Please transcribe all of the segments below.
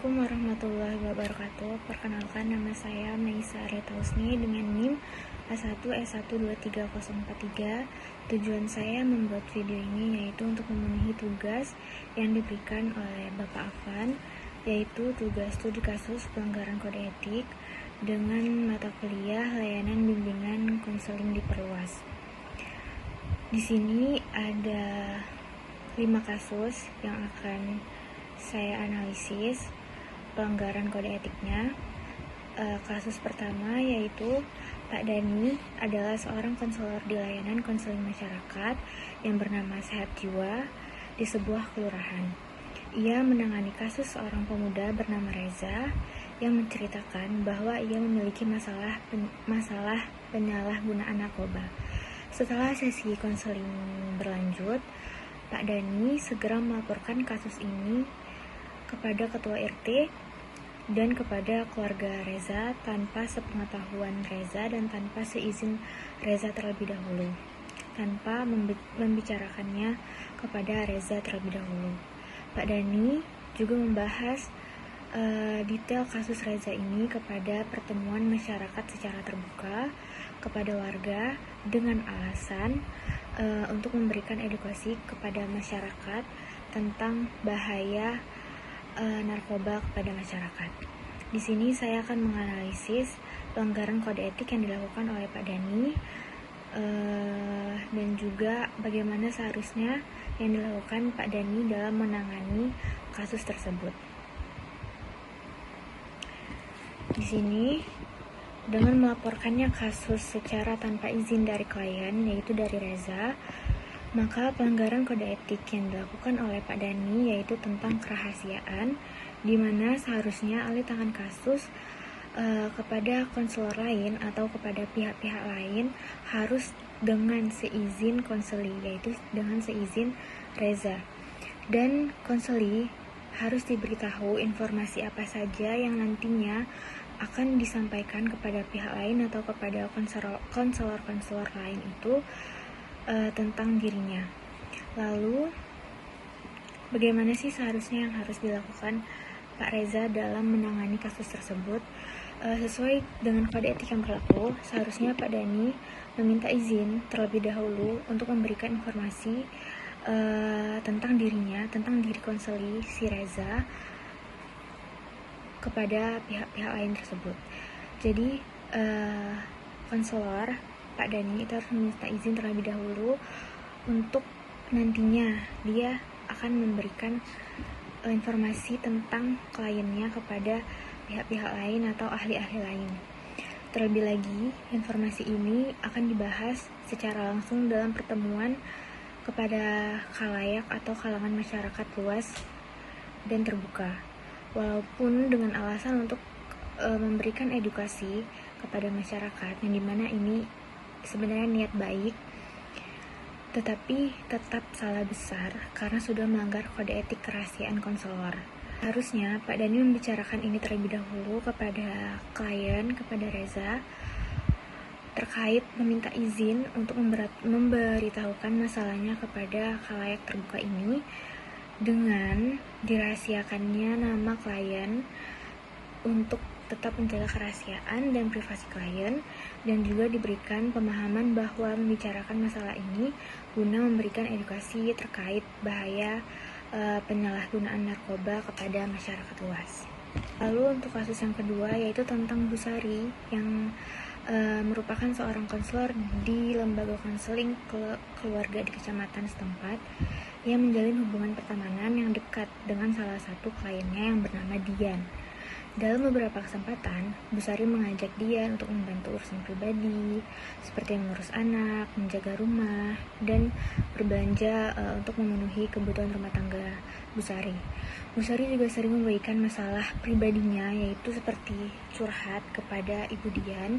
Assalamualaikum warahmatullahi wabarakatuh. Perkenalkan, nama saya Maisa Areta Husni dengan NIM A1S1230443. Tujuan saya membuat video ini yaitu untuk memenuhi tugas yang diberikan oleh Bapak Afan, yaitu tugas studi kasus pelanggaran kode etik dengan mata kuliah layanan bimbingan konseling diperluas. Di sini ada 5 kasus yang akan saya analisis pelanggaran kode etiknya. Kasus pertama yaitu Pak Dani adalah seorang konselor di layanan konseling masyarakat yang bernama Sehat Jiwa di sebuah kelurahan. Ia menangani kasus seorang pemuda bernama Reza yang menceritakan bahwa ia memiliki masalah penyalahgunaan narkoba. Setelah sesi konseling berlanjut, Pak Dani segera melaporkan kasus ini kepada Ketua RT dan kepada keluarga Reza tanpa sepengetahuan Reza dan tanpa seizin Reza terlebih dahulu, tanpa membicarakannya kepada Reza terlebih dahulu. Pak Dani juga membahas detail kasus Reza ini kepada pertemuan masyarakat secara terbuka kepada warga dengan alasan untuk memberikan edukasi kepada masyarakat tentang bahaya narkoba kepada masyarakat. Di sini saya akan menganalisis pelanggaran kode etik yang dilakukan oleh Pak Dani dan juga bagaimana seharusnya yang dilakukan Pak Dani dalam menangani kasus tersebut. Di sini, dengan melaporkannya kasus secara tanpa izin dari klien, yaitu dari Reza, maka pelanggaran kode etik yang dilakukan oleh Pak Dani yaitu tentang kerahasiaan, di mana seharusnya alih tangan kasus kepada konselor lain atau kepada pihak-pihak lain harus dengan seizin konseli, yaitu dengan seizin Reza. Dan konseli harus diberitahu informasi apa saja yang nantinya akan disampaikan kepada pihak lain atau kepada konselor-konselor lain itu tentang dirinya. Lalu, bagaimana sih seharusnya yang harus dilakukan Pak Reza dalam menangani kasus tersebut? Sesuai dengan kode etik yang berlaku, seharusnya Pak Dani meminta izin terlebih dahulu untuk memberikan informasi tentang dirinya, tentang diri konseli si Reza kepada pihak-pihak lain tersebut. Jadi, konselor Pak Dani itu harus meminta izin terlebih dahulu untuk nantinya dia akan memberikan informasi tentang kliennya kepada pihak-pihak lain atau ahli-ahli lain. Terlebih lagi, informasi ini akan dibahas secara langsung dalam pertemuan kepada khalayak atau kalangan masyarakat luas dan terbuka. Walaupun dengan alasan untuk memberikan edukasi kepada masyarakat, yang dimana ini sebenarnya niat baik, tetapi tetap salah besar karena sudah melanggar kode etik kerahasiaan konselor. Harusnya Pak Dani membicarakan ini terlebih dahulu kepada klien, kepada Reza, terkait meminta izin untuk memberitahukan masalahnya kepada khalayak terbuka ini dengan dirahasiakannya nama klien untuk tetap menjaga kerahasiaan dan privasi klien, dan juga diberikan pemahaman bahwa membicarakan masalah ini guna memberikan edukasi terkait bahaya penyalahgunaan narkoba kepada masyarakat luas. Lalu untuk kasus yang kedua yaitu tentang Bu Sari yang merupakan seorang konselor di lembaga konseling keluarga di kecamatan setempat yang menjalin hubungan pertemanan yang dekat dengan salah satu kliennya yang bernama Dian. Dalam beberapa kesempatan, Bu Sari mengajak dia untuk membantu urusan pribadi, seperti mengurus anak, menjaga rumah, dan berbelanja untuk memenuhi kebutuhan rumah tangga Bu Sari. Bu Sari juga sering membagikan masalah pribadinya, yaitu seperti curhat kepada Ibu Dian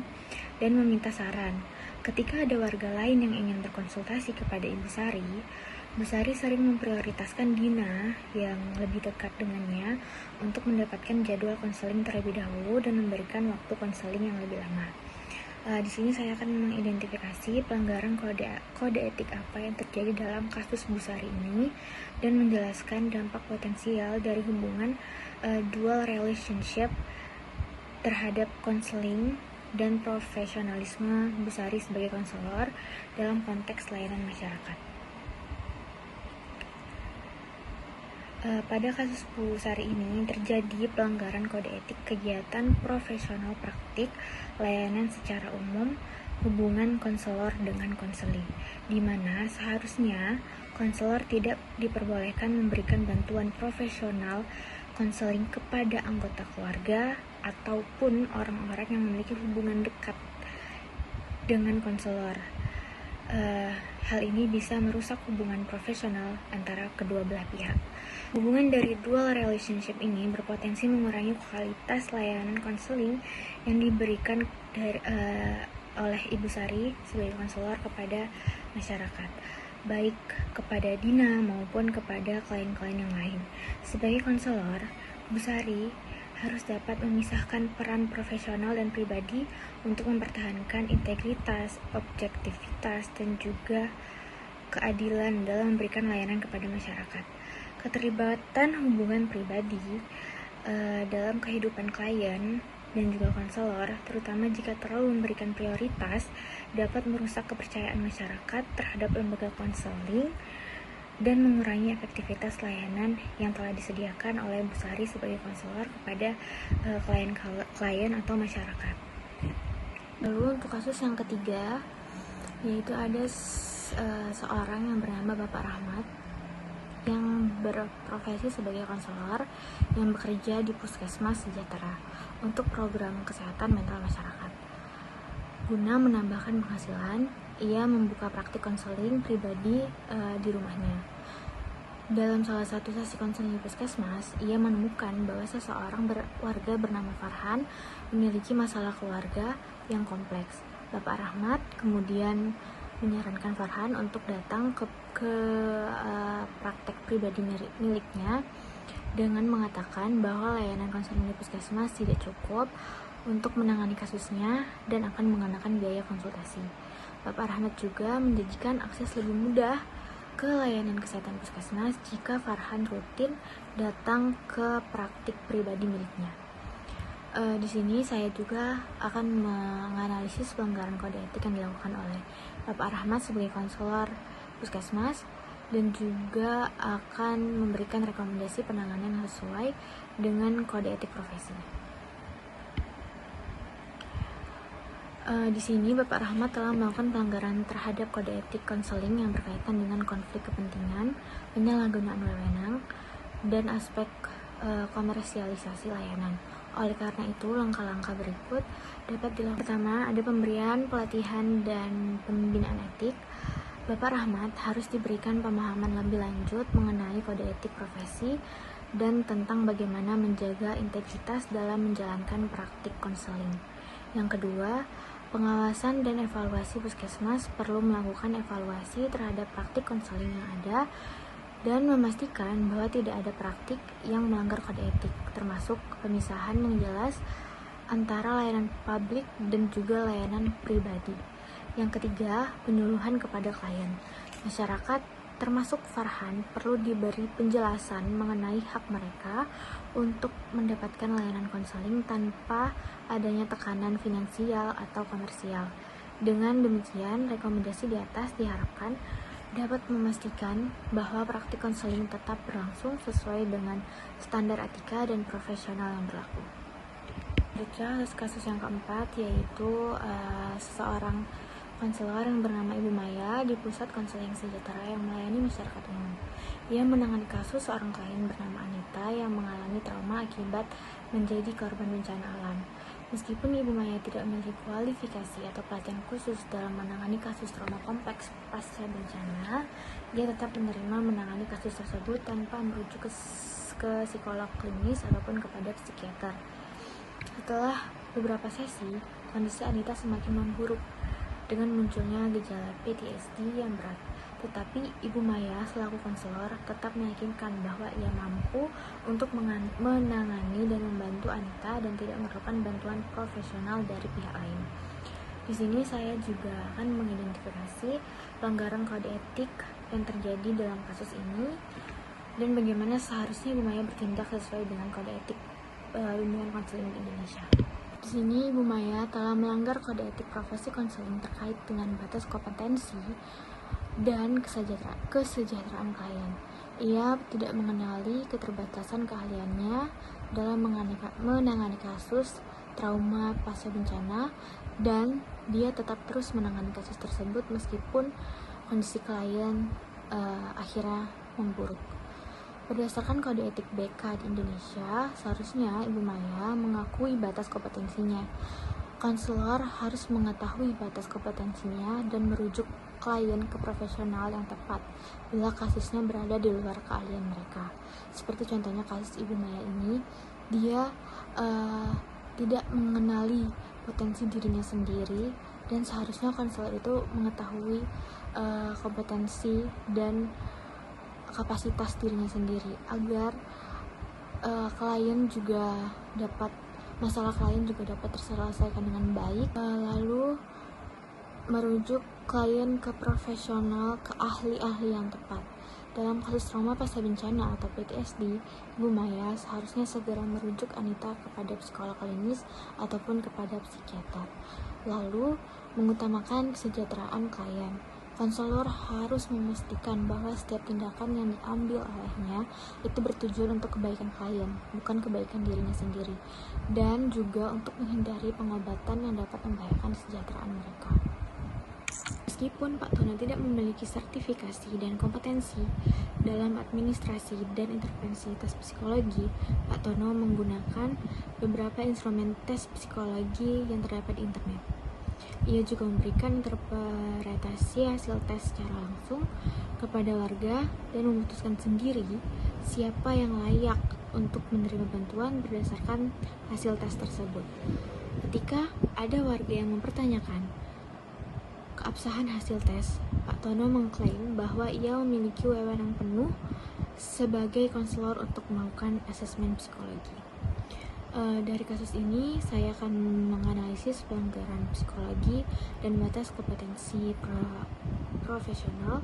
dan meminta saran. Ketika ada warga lain yang ingin berkonsultasi kepada Ibu Sari, Bu Sari sering memprioritaskan Dina yang lebih dekat dengannya untuk mendapatkan jadwal konseling terlebih dahulu dan memberikan waktu konseling yang lebih lama. Di sini saya akan mengidentifikasi pelanggaran kode etik apa yang terjadi dalam kasus Bu Sari ini dan menjelaskan dampak potensial dari hubungan dual relationship terhadap konseling dan profesionalisme Bu Sari sebagai konselor dalam konteks layanan masyarakat. Pada kasus Bu Sari ini terjadi pelanggaran kode etik kegiatan profesional praktik layanan secara umum hubungan konselor dengan konseling, di mana seharusnya konselor tidak diperbolehkan memberikan bantuan profesional konseling kepada anggota keluarga ataupun orang-orang yang memiliki hubungan dekat dengan konselor. Hal ini bisa merusak hubungan profesional antara kedua belah pihak. Hubungan dari dual relationship ini berpotensi mengurangi kualitas layanan konseling yang diberikan oleh Ibu Sari sebagai konselor kepada masyarakat, baik kepada Dina maupun kepada klien-klien yang lain. Sebagai konselor, Ibu Sari harus dapat memisahkan peran profesional dan pribadi untuk mempertahankan integritas, objektivitas, dan juga keadilan dalam memberikan layanan kepada masyarakat. Keterlibatan hubungan pribadi dalam kehidupan klien dan juga konselor, terutama jika terlalu memberikan prioritas, dapat merusak kepercayaan masyarakat terhadap lembaga konseling dan mengurangi efektivitas layanan yang telah disediakan oleh Bu Sari sebagai konselor kepada klien atau masyarakat. Lalu untuk kasus yang ketiga, yaitu ada seorang yang bernama Bapak Rahmat yang berprofesi sebagai konselor yang bekerja di Puskesmas Sejahtera untuk program kesehatan mental masyarakat. Guna menambahkan penghasilan, ia membuka praktik konseling pribadi di rumahnya. Dalam salah satu sesi konseling di Puskesmas, ia menemukan bahwa seseorang warga bernama Farhan memiliki masalah keluarga yang kompleks. Bapak Rahmat kemudian menyarankan Farhan untuk datang ke praktek pribadi miliknya dengan mengatakan bahwa layanan konseling di Puskesmas tidak cukup untuk menangani kasusnya dan akan mengenakan biaya konsultasi. Bapak Rahmat juga menjanjikan akses lebih mudah ke layanan kesehatan Puskesmas jika Farhan rutin datang ke praktik pribadi miliknya. Di sini saya juga akan menganalisis pelanggaran kode etik yang dilakukan oleh Bapak Rahmat sebagai konselor Puskesmas dan juga akan memberikan rekomendasi penanganan sesuai dengan kode etik profesi. Di sini Bapak Rahmat telah melakukan pelanggaran terhadap kode etik konseling yang berkaitan dengan konflik kepentingan, penyalahgunaan wewenang, dan aspek komersialisasi layanan. Oleh karena itu, langkah-langkah berikut dapat dilakukan. Pertama, ada pemberian pelatihan dan pembinaan etik. Bapak Rahmat harus diberikan pemahaman lebih lanjut mengenai kode etik profesi dan tentang bagaimana menjaga integritas dalam menjalankan praktik konseling. Yang kedua, pengawasan dan evaluasi Puskesmas perlu melakukan evaluasi terhadap praktik konseling yang ada dan memastikan bahwa tidak ada praktik yang melanggar kode etik, termasuk pemisahan yang jelas antara layanan publik dan juga layanan pribadi. Yang ketiga, penyuluhan kepada klien. Masyarakat termasuk Farhan perlu diberi penjelasan mengenai hak mereka untuk mendapatkan layanan konseling tanpa adanya tekanan finansial atau komersial. Dengan demikian, rekomendasi di atas diharapkan dapat memastikan bahwa praktik konseling tetap berlangsung sesuai dengan standar etika dan profesional yang berlaku. Kasus yang keempat yaitu seseorang konselor yang bernama Ibu Maya di Pusat Konseling Sejahtera yang melayani masyarakat umum. Ia menangani kasus seorang klien bernama Anita yang mengalami trauma akibat menjadi korban bencana alam. Meskipun Ibu Maya tidak memiliki kualifikasi atau pelatihan khusus dalam menangani kasus trauma kompleks pasca bencana, dia tetap menerima menangani kasus tersebut tanpa merujuk ke psikolog klinis ataupun kepada psikiater. Setelah beberapa sesi, kondisi Anita semakin memburuk dengan munculnya gejala PTSD yang berat. Tetapi Ibu Maya selaku konselor tetap meyakinkan bahwa ia mampu untuk menangani dan membantu Anita dan tidak memerlukan bantuan profesional dari pihak lain. Di sini saya juga akan mengidentifikasi pelanggaran kode etik yang terjadi dalam kasus ini dan bagaimana seharusnya Ibu Maya bertindak sesuai dengan kode etik bimbingan konseling Indonesia. Di sini Ibu Maya telah melanggar kode etik profesi konseling terkait dengan batas kompetensi dan kesejahteraan klien. Ia tidak mengenali keterbatasan keahliannya dalam menangani kasus trauma pasca bencana, dan dia tetap terus menangani kasus tersebut meskipun kondisi klien akhirnya memburuk. Berdasarkan kode etik BK di Indonesia, seharusnya Ibu Maya mengakui batas kompetensinya. Konselor harus mengetahui batas kompetensinya dan merujuk klien ke profesional yang tepat bila kasusnya berada di luar keahlian mereka. Seperti contohnya kasus Ibu Maya ini, dia tidak mengenali potensi dirinya sendiri, dan seharusnya konselor itu mengetahui kompetensi dan kapasitas dirinya sendiri agar masalah klien juga dapat terselesaikan dengan baik, lalu merujuk klien ke profesional, ke ahli-ahli yang tepat. Dalam kasus trauma pasca bencana atau PTSD, Ibu Maya seharusnya segera merujuk Anita kepada psikolog klinis ataupun kepada psikiater. Lalu, mengutamakan kesejahteraan klien. Konselor harus memastikan bahwa setiap tindakan yang diambil olehnya itu bertujuan untuk kebaikan klien, bukan kebaikan dirinya sendiri, dan juga untuk menghindari pengobatan yang dapat membahayakan kesejahteraan mereka. Meskipun Pak Tono tidak memiliki sertifikasi dan kompetensi dalam administrasi dan intervensi tes psikologi, Pak Tono menggunakan beberapa instrumen tes psikologi yang terdapat di internet. Ia juga memberikan interpretasi hasil tes secara langsung kepada warga dan memutuskan sendiri siapa yang layak untuk menerima bantuan berdasarkan hasil tes tersebut. Ketika ada warga yang mempertanyakan keabsahan hasil tes, Pak Tono mengklaim bahwa ia memiliki wewenang penuh sebagai konselor untuk melakukan asesmen psikologi. Dari kasus ini, saya akan menganalisis pelanggaran psikologi dan batas kompetensi profesional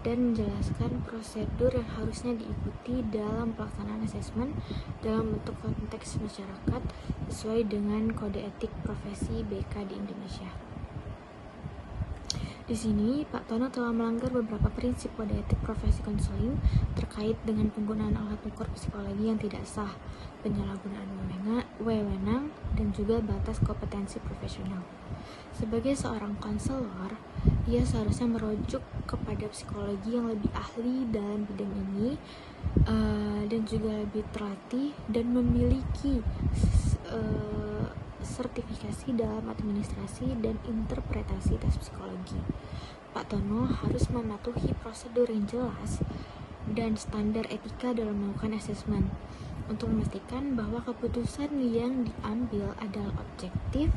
dan menjelaskan prosedur yang harusnya diikuti dalam pelaksanaan asesmen dalam bentuk konteks masyarakat sesuai dengan kode etik profesi BK di Indonesia. Di sini, Pak Tono telah melanggar beberapa prinsip kode etik profesi konseling terkait dengan penggunaan alat ukur psikologi yang tidak sah, penyalahgunaan wewenang, dan juga batas kompetensi profesional. Sebagai seorang konselor, ia seharusnya merujuk kepada psikologi yang lebih ahli dalam bidang ini, dan juga lebih terlatih dan memiliki sertifikasi dalam administrasi dan interpretasi tes psikologi. Pak Tono harus mematuhi prosedur yang jelas dan standar etika dalam melakukan asesmen untuk memastikan bahwa keputusan yang diambil adalah objektif,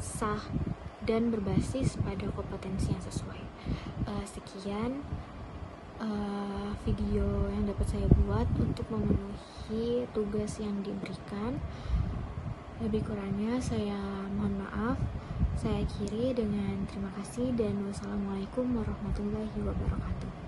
sah, dan berbasis pada kompetensi yang sesuai. Sekian video yang dapat saya buat untuk memenuhi tugas yang diberikan. Lebih kurangnya saya mohon maaf. Saya akhiri dengan terima kasih dan wassalamualaikum warahmatullahi wabarakatuh.